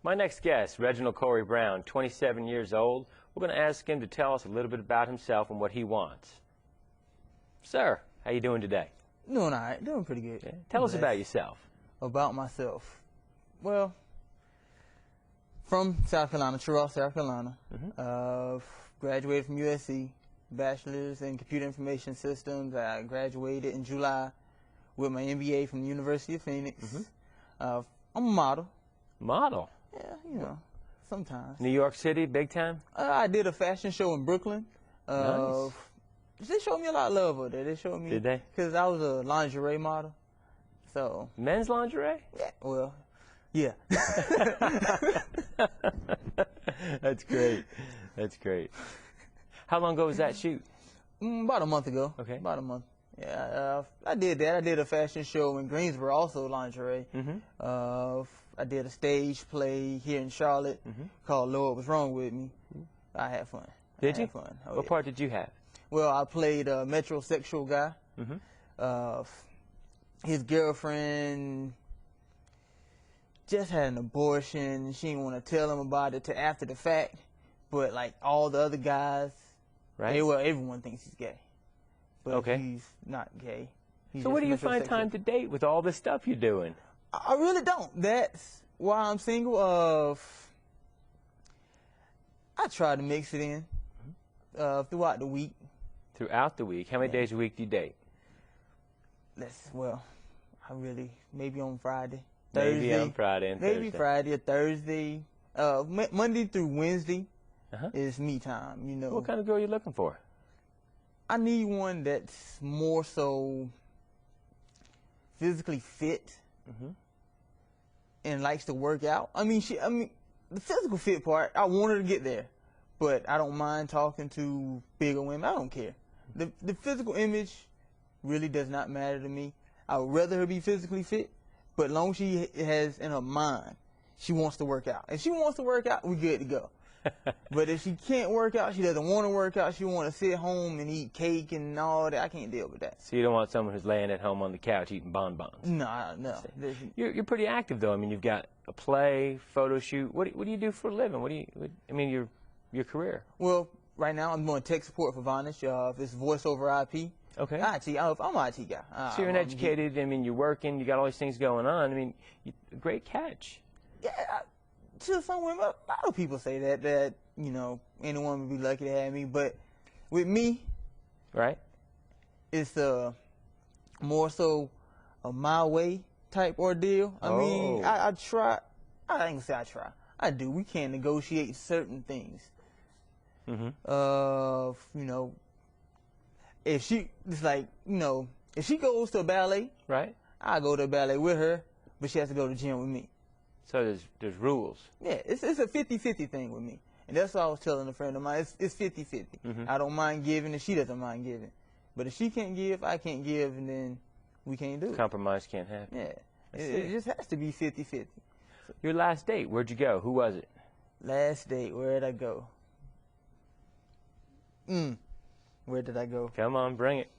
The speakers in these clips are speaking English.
My next guest, Reginald Corey Brown, 27 years old. We're going to ask him to tell us a little bit about himself and what he wants. Sir, how you doing today? Doing all right. Doing pretty good. Yeah. Tell us about yourself. About myself. Well, from South Carolina, Truro, South Carolina. Graduated from USC, bachelor's in computer information systems. I graduated in July with my MBA from the University of Phoenix. I'm a model. Model? Yeah, you know, sometimes. New York City, big time? I did a fashion show in Brooklyn. Nice. They showed me a lot of love over there. They showed me. Did they? Because I was a lingerie model. So. Men's lingerie? Yeah, well, yeah. That's great. That's great. How long ago was that shoot? About a month ago. Okay. About a month. Yeah, I did that. I did a fashion show in Greensboro, also lingerie. I did a stage play here in Charlotte called Lord What's Wrong With Me. I had fun. Did you? Fun. Oh, what part did you have? Well, I played a metrosexual guy. His girlfriend just had an abortion. She didn't want to tell him about it till after the fact. But like all the other guys, right? Well, everyone thinks he's gay. But okay. He's not gay. He's so where do you find time to date with all this stuff you're doing? I really don't. That's why I'm single. I try to mix it in throughout the week. Throughout the week? How many days a week do you date? Well, maybe on Friday. Maybe Thursday, on Friday and Thursday. Maybe Friday or Thursday. Monday through Wednesday is me time, you know. What kind of girl are you looking for? I need one that's more so physically fit and likes to work out. I mean, the physical fit part, I want her to get there, but I don't mind talking to bigger women. I don't care. The physical image really does not matter to me. I would rather her be physically fit, but as long as she has in her mind, she wants to work out. If she wants to work out, we're good to go. But if she can't work out, she doesn't want to work out, she want to sit home and eat cake and all that, I can't deal with that. So you don't want someone who's laying at home on the couch eating bonbons? No. You're pretty active, though. I mean, you've got a play, photo shoot. What do you do for a living? Your career? Well, right now I'm doing tech support for Vonage. It's voice over IP. Okay. IT. I'm an IT guy. So you're an educated. I mean, you're working. You got all these things going on. I mean, great catch. Yeah. To some women, a lot of people say that you know, anyone would be lucky to have me, but with me, right, it's more so a my way type ordeal. I mean, I try. I ain't gonna say I try. I do. We can negotiate certain things. You know, if she goes to a ballet, right, I go to a ballet with her, but she has to go to the gym with me. So there's rules. Yeah, it's a 50-50 thing with me. And that's what I was telling a friend of mine. It's 50-50. I don't mind giving and she doesn't mind giving. But if she can't give, I can't give, and then we can't do it. Compromise can't happen. Yeah. It just has to be 50-50. Your last date, where'd you go? Who was it? Last date, where'd I go? Where did I go? Come on, bring it.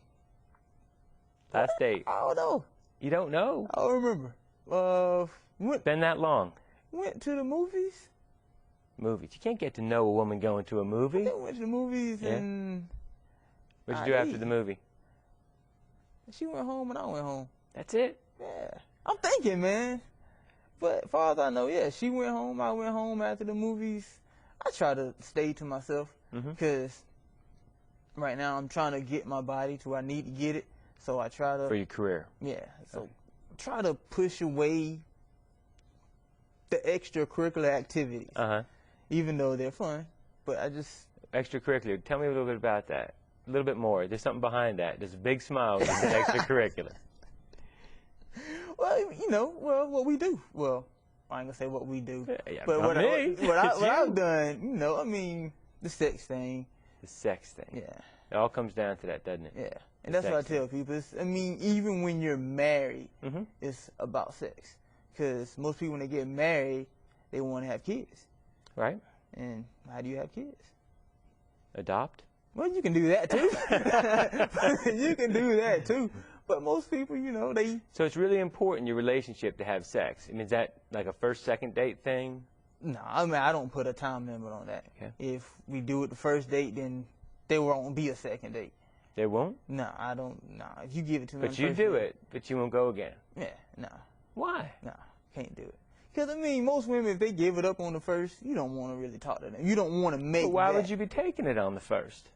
Last date. I don't know. You don't know? I don't remember. Been that long? Went to the movies. Movies. You can't get to know a woman going to a movie. I went to the movies and. What'd you do after the movie? She went home and I went home. That's it? Yeah. I'm thinking, man. But as far as I know, yeah, she went home. I went home after the movies. I try to stay to myself because right now I'm trying to get my body to where I need to get it. So I try to. For your career. Yeah. So try to push away the extracurricular activities, even though they're fun. But I just extracurricular. Tell me a little bit about that. A little bit more. There's something behind that. There's a big smile when you said extracurricular. Well, you know, what we do. Well, I ain't gonna say what we do, but what I've done. You know, I mean, the sex thing. The sex thing. Yeah. It all comes down to that, doesn't it? Yeah. And that's what I tell people. I mean, even when you're married, it's about sex. Because most people, when they get married, they want to have kids. Right. And how do you have kids? Adopt? Well, you can do that, too. You can do that, too. But most people, you know, they... So it's really important in your relationship to have sex. I mean, is that like a first, second date thing? No, I mean, I don't put a time limit on that. Okay. If we do it the first date, then there won't be a second date. They won't? No, I don't. No, if you give it to me. But you do it, but you won't go again. Yeah, no. Why? No, can't do it. Because, I mean, most women, if they give it up on the first, you don't want to really talk to them. You don't want to make But why that. would you be taking it on the first?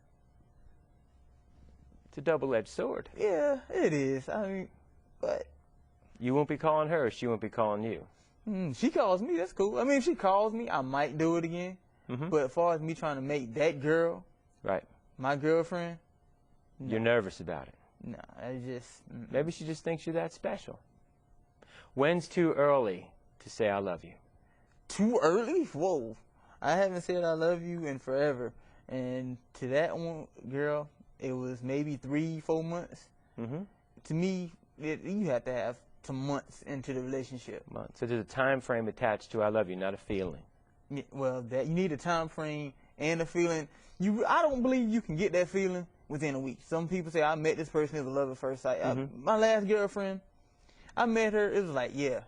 It's a double-edged sword. Yeah, it is. I mean, but. You won't be calling her, she won't be calling you. She calls me, that's cool. I mean, if she calls me, I might do it again. Mm-hmm. But as far as me trying to make that girl Right. my girlfriend, no. You're nervous about it. No, I just. Maybe she just thinks you're that special. When's too early to say I love you? Too early? Whoa. I haven't said I love you in forever. And to that one girl, it was maybe 3-4 months. Mm-hmm. To me, you have to have some months into the relationship. So there's a time frame attached to I love you, not a feeling. Yeah, well, that you need a time frame and a feeling. I don't believe you can get that feeling within a week. Some people say I met this person as a love at first sight. Mm-hmm. My last girlfriend, I met her. It was like, yeah.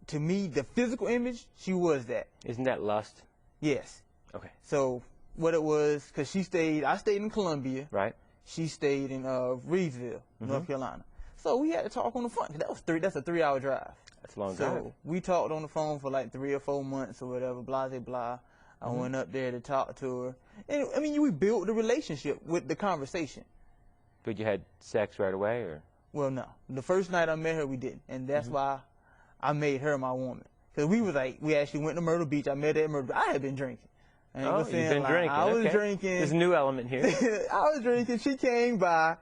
To me, the physical image, she was that. Isn't that lust? Yes. Okay. So what it was, because I stayed in Columbia. Right. She stayed in Reedsville, North Carolina. So we had to talk on the phone. That's a 3-hour drive. That's a long So drive. we talked on the phone for like 3 or 4 months or whatever, blah, blah, blah. I went up there to talk to her. And, I mean, we built the relationship with the conversation. But you had sex right away, or? Well, no. The first night I met her, we didn't. And that's why I made her my woman. Because we actually went to Myrtle Beach. I met her at Myrtle Beach. I had been drinking. I ain't Oh, gonna you've say been like, drinking. I was Okay. drinking. There's a new element here. I was drinking. She came by.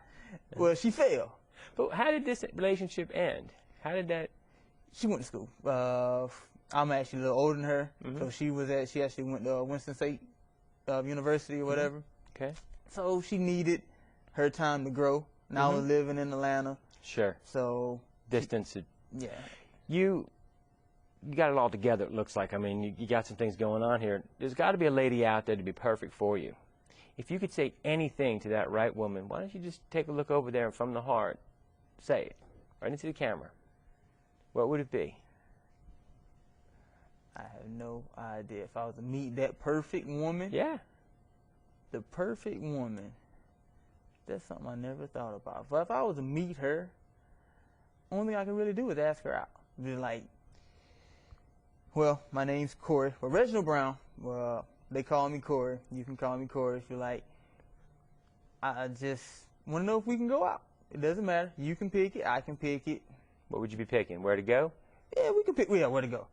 Well, she fell. But how did this relationship end? How did that? She went to school. I'm actually a little older than her. So she actually went to Winston State University or whatever. Okay. So she needed her time to grow. Now I was living in Atlanta. Sure. So Distance. yeah. You got it all together, it looks like. I mean, you got some things going on here. There's got to be a lady out there to be perfect for you. If you could say anything to that right woman, why don't you just take a look over there and from the heart, say it right into the camera. What would it be? I have no idea. If I was to meet that perfect woman, Yeah. the perfect woman, that's something I never thought about. But if I was to meet her, only thing I can really do is ask her out. Be like, well, my name's Corey. Well, Reginald Brown. Well, they call me Corey. You can call me Corey if you like. I just want to know if we can go out. It doesn't matter. You can pick it. I can pick it. What would you be picking? Where to go? Yeah, we can pick. Yeah, where to go.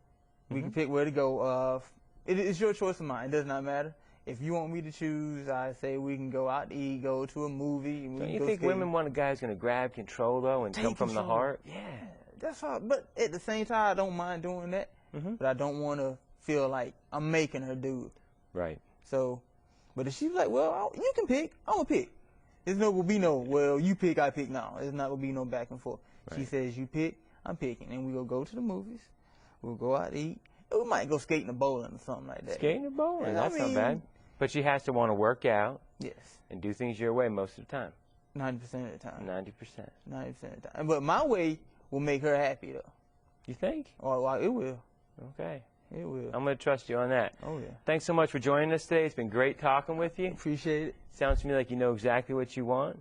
We can pick where to go. It's your choice of mine. It does not matter. If you want me to choose, I say we can go out to eat, go to a movie. Don't you think women want a guy who's going to grab control, though, and Take come from the control. heart? Yeah, that's how. But at the same time, I don't mind doing that. But I don't want to feel like I'm making her do it. Right. So, but if she's like, well, you can pick, I'm going to pick. There's no going to be no, well, you pick, I pick. No, there's not going to be no back and forth. Right. She says, you pick, I'm picking. And we'll go to the movies. We'll go out to eat. We might go skating or bowling or something like that. Skating or bowling? Yeah, That's not bad. But she has to want to work out. Yes. And do things your way most of the time. 90% of the time. 90%. 90% of the time. But my way will make her happy, though. You think? Or well, it will. Okay. It will. I'm going to trust you on that. Oh, yeah. Thanks so much for joining us today. It's been great talking with you. Appreciate it. Sounds to me like you know exactly what you want.